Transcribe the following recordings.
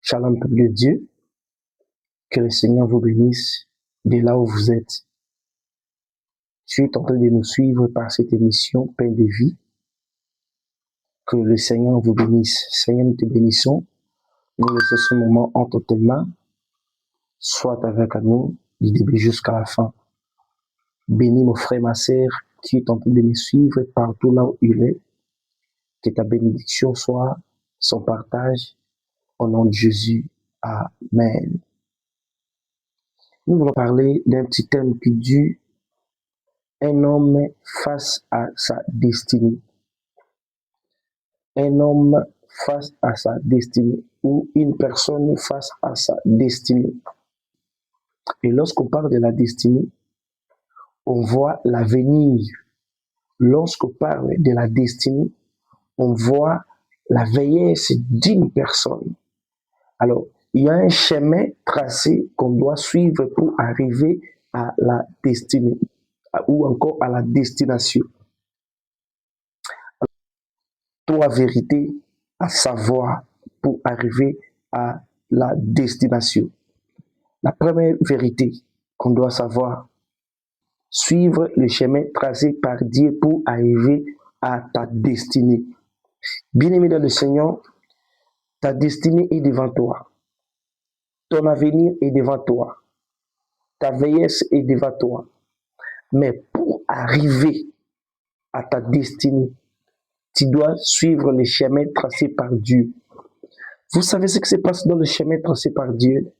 Shalom, peuple de Dieu. Que le Seigneur vous bénisse de là où vous êtes. Tu es en train de nous suivre par cette émission Pain de vie. Que le Seigneur vous bénisse. Seigneur, nous te bénissons. Nous laissons ce moment entre tes mains. Sois avec nous du début jusqu'à la fin. Bénis mon frère, ma sœur, qui est en train de nous suivre partout là où il est. Que ta bénédiction soit son partage. Au nom de Jésus. Amen. Nous voulons parler d'un petit thème qui dit un homme face à sa destinée. Un homme face à sa destinée ou une personne face à sa destinée. Et lorsqu'on parle de la destinée, on voit l'avenir. Lorsqu'on parle de la destinée, on voit la vieillesse d'une personne. Alors, il y a un chemin tracé qu'on doit suivre pour arriver à la destinée ou encore à la destination. Trois vérités à savoir pour arriver à la destination. La première vérité qu'on doit savoir, suivre le chemin tracé par Dieu pour arriver à ta destinée. Bien-aimé dans le Seigneur, ta destinée est devant toi. Ton avenir est devant toi. Ta vieillesse est devant toi. Mais pour arriver à ta destinée, tu dois suivre le chemin tracé par Dieu. Vous savez ce qui se passe dans le chemin tracé par Dieu?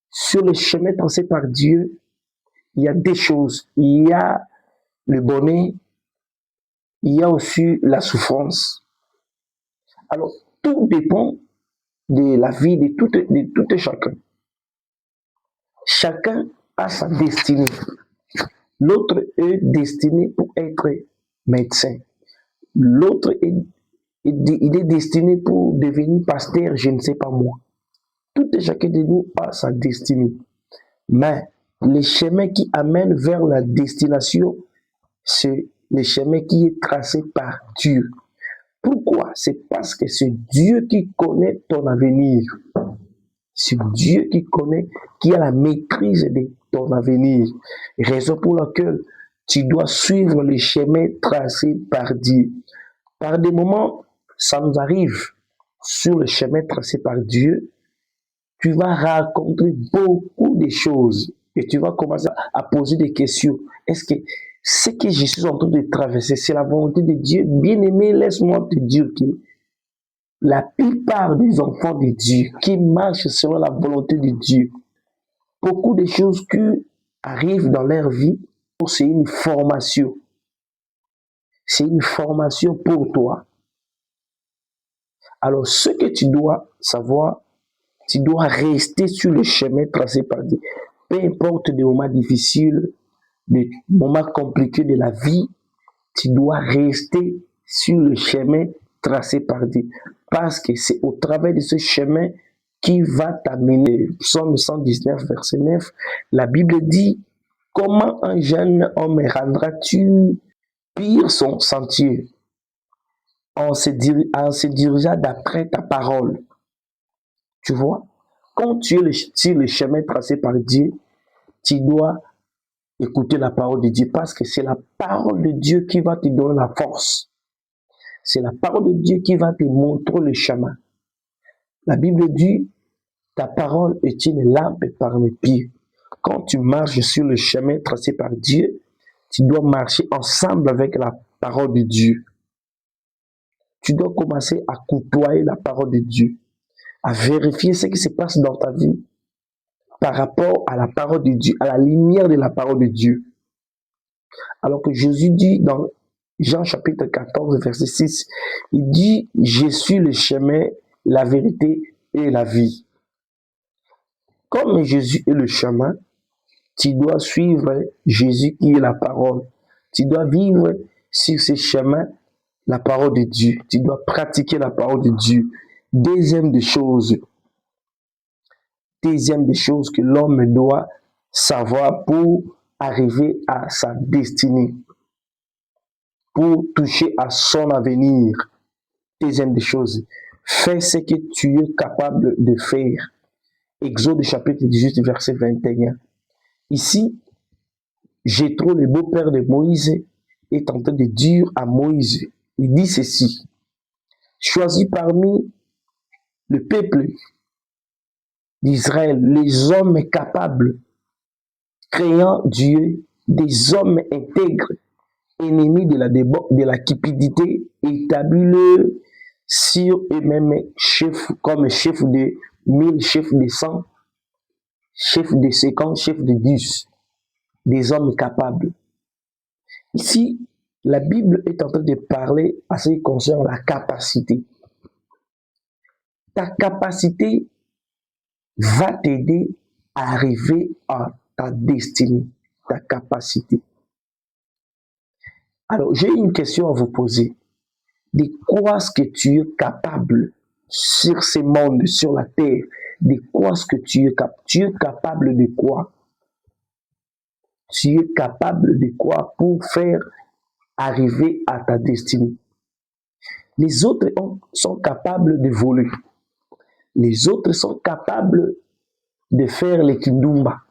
Sur le chemin tracé par Dieu, il y a des choses. Il y a le bonheur, il y a aussi la souffrance. Alors, tout dépend de la vie de tout et chacun. Chacun a sa destinée. L'autre est destiné pour être médecin. L'autre il est destiné pour devenir pasteur, je ne sais pas moi. Tout et chacun de nous a sa destinée. Mais le chemin qui amène vers la destination, c'est le chemin qui est tracé par Dieu. Pourquoi? C'est parce que c'est Dieu qui connaît ton avenir. C'est Dieu qui connaît, qui a la maîtrise de ton avenir. Raison pour laquelle tu dois suivre le chemin tracé par Dieu. Par des moments, ça nous arrive sur le chemin tracé par Dieu, tu vas rencontrer beaucoup de choses et tu vas commencer à poser des questions. Est-ce que ce que je suis en train de traverser, c'est la volonté de Dieu? Bien-aimé, laisse-moi te dire que la plupart des enfants de Dieu qui marchent selon la volonté de Dieu, beaucoup de choses qui arrivent dans leur vie, c'est une formation. C'est une formation pour toi. Alors, ce que tu dois savoir, tu dois rester sur le chemin tracé par Dieu. Peu importe des moments difficiles, des moments compliqués de la vie, tu dois rester sur le chemin tracé par Dieu. Parce que c'est au travers de ce chemin qui va t'amener. Psaume 119, verset 9, la Bible dit, comment un jeune homme rendra-tu pire son sentier en se dirigeant d'après ta parole? Tu vois, quand tu es sur le chemin tracé par Dieu, tu dois écouter la parole de Dieu parce que c'est la parole de Dieu qui va te donner la force. C'est la parole de Dieu qui va te montrer le chemin. La Bible dit, ta parole est une lampe par mes pieds. Quand tu marches sur le chemin tracé par Dieu, tu dois marcher ensemble avec la parole de Dieu. Tu dois commencer à côtoyer la parole de Dieu, à vérifier ce qui se passe dans ta vie par rapport à la parole de Dieu, à la lumière de la parole de Dieu. Alors que Jésus dit dans Jean chapitre 14, verset 6, il dit, je suis le chemin, la vérité et la vie. Comme Jésus est le chemin, tu dois suivre Jésus qui est la parole. Tu dois vivre sur ce chemin la parole de Dieu. Tu dois pratiquer la parole de Dieu. Deuxième des choses que l'homme doit savoir pour arriver à sa destinée, pour toucher à son avenir. Deuxième des choses, Fais ce que tu es capable de faire. Exode chapitre 18, verset 21. Ici, Jéthro, le beau-père de Moïse, est en train de dire à Moïse, il dit ceci: choisis parmi le peuple d'Israël les hommes capables, créant Dieu, des hommes intègres, ennemis de la cupidité, établis-le sur eux-mêmes comme chef de 1000, chef de 100, chef de 50, chef de 10, des hommes capables. Ici, la Bible est en train de parler à ce qui concerne la capacité. Ta capacité va t'aider à arriver à ta destinée, ta capacité. Alors, j'ai une question à vous poser. De quoi est-ce que tu es capable sur ce monde, sur la terre? De quoi est-ce que tu es capable? Tu es capable de quoi? Tu es capable de quoi pour faire arriver à ta destinée? Les autres sont capables de voler. Les autres sont capables de faire les kindumba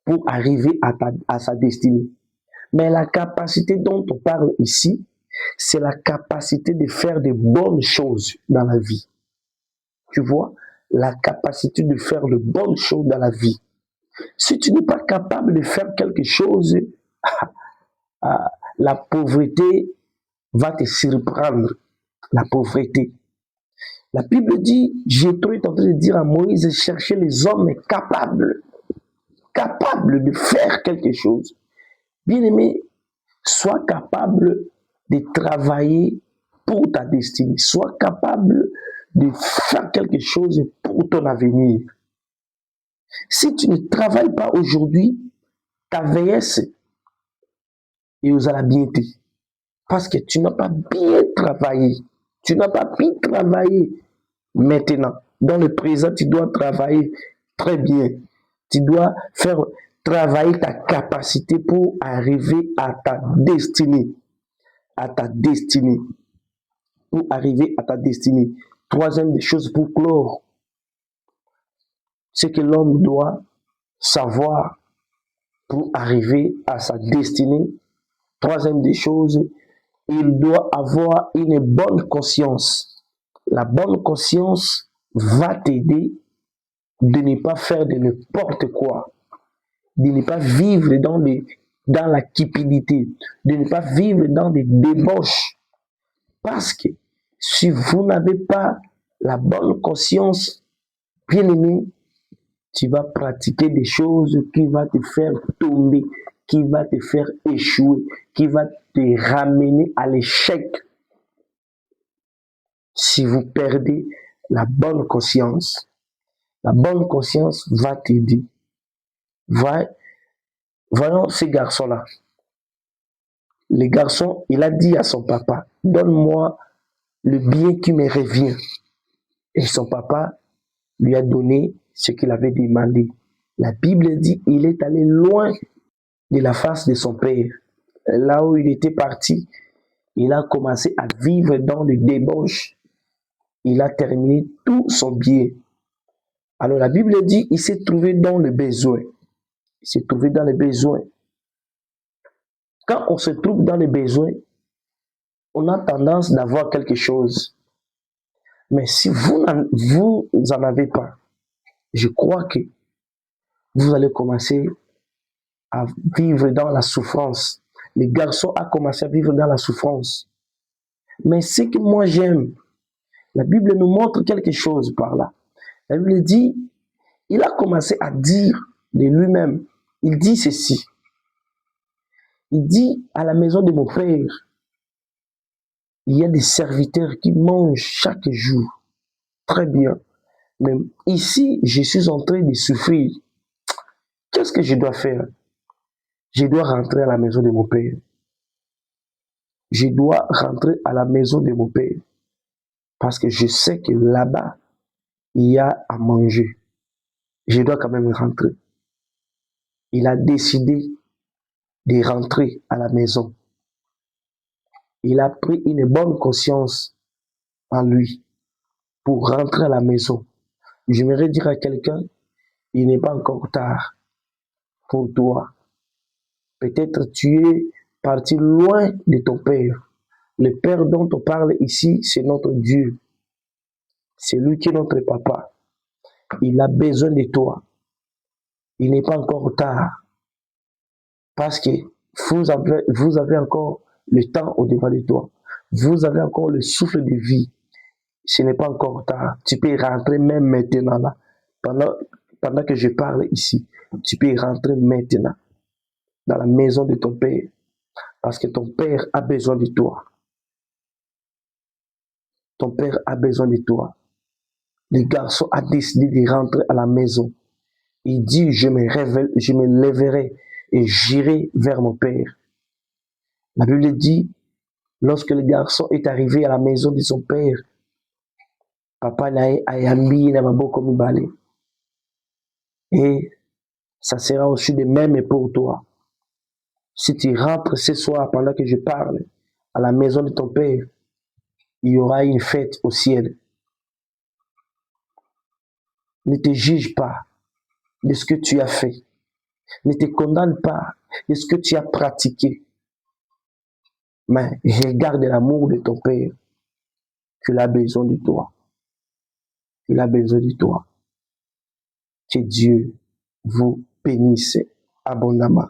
pour arriver à sa destinée. Mais la capacité dont on parle ici, c'est la capacité de faire de bonnes choses dans la vie. Tu vois, la capacité de faire de bonnes choses dans la vie. Si tu n'es pas capable de faire quelque chose, la pauvreté va te surprendre. La pauvreté. La Bible dit, Jéthro est en train de dire à Moïse, chercher les hommes capables de faire quelque chose. Bien-aimé, sois capable de travailler pour ta destinée. Sois capable de faire quelque chose pour ton avenir. Si tu ne travailles pas aujourd'hui, ta vieillesse est aux alabiétés. Parce que tu n'as pas bien travaillé. Tu n'as pas bien travaillé maintenant. Dans le présent, tu dois travailler très bien. Tu dois faire travailler ta capacité pour arriver à ta destinée. À ta destinée. Pour arriver à ta destinée. Troisième des choses pour clore, c'est que l'homme doit savoir pour arriver à sa destinée. Troisième des choses, il doit avoir une bonne conscience. La bonne conscience va t'aider de ne pas faire de n'importe quoi, de ne pas vivre dans la cupidité, de ne pas vivre dans des débauches. Parce que si vous n'avez pas la bonne conscience, bien aimé, tu vas pratiquer des choses qui vont te faire tomber, qui va te faire échouer, qui va te ramener à l'échec. Si vous perdez la bonne conscience va t'aider. Voyons ce garçon-là. Le garçon, il a dit à son papa, donne-moi le bien qui me revient. Et son papa lui a donné ce qu'il avait demandé. La Bible dit, il est allé loin de la face de son père. Là où il était parti, il a commencé à vivre dans le débauche. Il a terminé tout son bien. Alors la Bible dit, il s'est trouvé dans le besoin. Il s'est trouvé dans le besoin. Quand on se trouve dans le besoin, on a tendance d'avoir quelque chose. Mais si vous n'en avez pas, je crois que vous allez commencer à vivre dans la souffrance. Le garçon a commencé à vivre dans la souffrance. Mais ce que moi j'aime, la Bible nous montre quelque chose par là. La Bible dit, il a commencé à dire de lui-même, il dit ceci. Il dit, à la maison de mon père, il y a des serviteurs qui mangent chaque jour. Très bien. Mais ici, je suis en train de souffrir. Qu'est-ce que je dois faire? Je dois rentrer à la maison de mon père. Je dois rentrer à la maison de mon père. Parce que je sais que là-bas, il y a à manger. Je dois quand même rentrer. Il a décidé de rentrer à la maison. Il a pris une bonne conscience en lui. pour rentrer à la maison. J'aimerais dire à quelqu'un, il n'est pas encore tard pour toi. Peut-être tu es parti loin de ton Père. Le Père dont on parle ici, c'est notre Dieu. C'est lui qui est notre papa. Il a besoin de toi. Il n'est pas encore tard. Parce que vous avez encore le temps au-devant de toi. Vous avez encore le souffle de vie. Ce n'est pas encore tard. Tu peux rentrer même maintenant là. Pendant que je parle ici, tu peux rentrer maintenant dans la maison de ton Père. Parce que ton Père a besoin de toi. Ton Père a besoin de toi. Le garçon a décidé de rentrer à la maison. Il dit, je me lèverai et j'irai vers mon Père. La Bible dit, lorsque le garçon est arrivé à la maison de son père, papa n'a ayambi na maboko mibale. Et ça sera aussi de même pour toi. Si tu rentres ce soir pendant que je parle à la maison de ton père, il y aura une fête au ciel. Ne te juge pas de ce que tu as fait. Ne te condamne pas de ce que tu as pratiqué. Mais regarde l'amour de ton père. qu'il a besoin de toi. Il a besoin de toi. Que Dieu vous bénisse abondamment.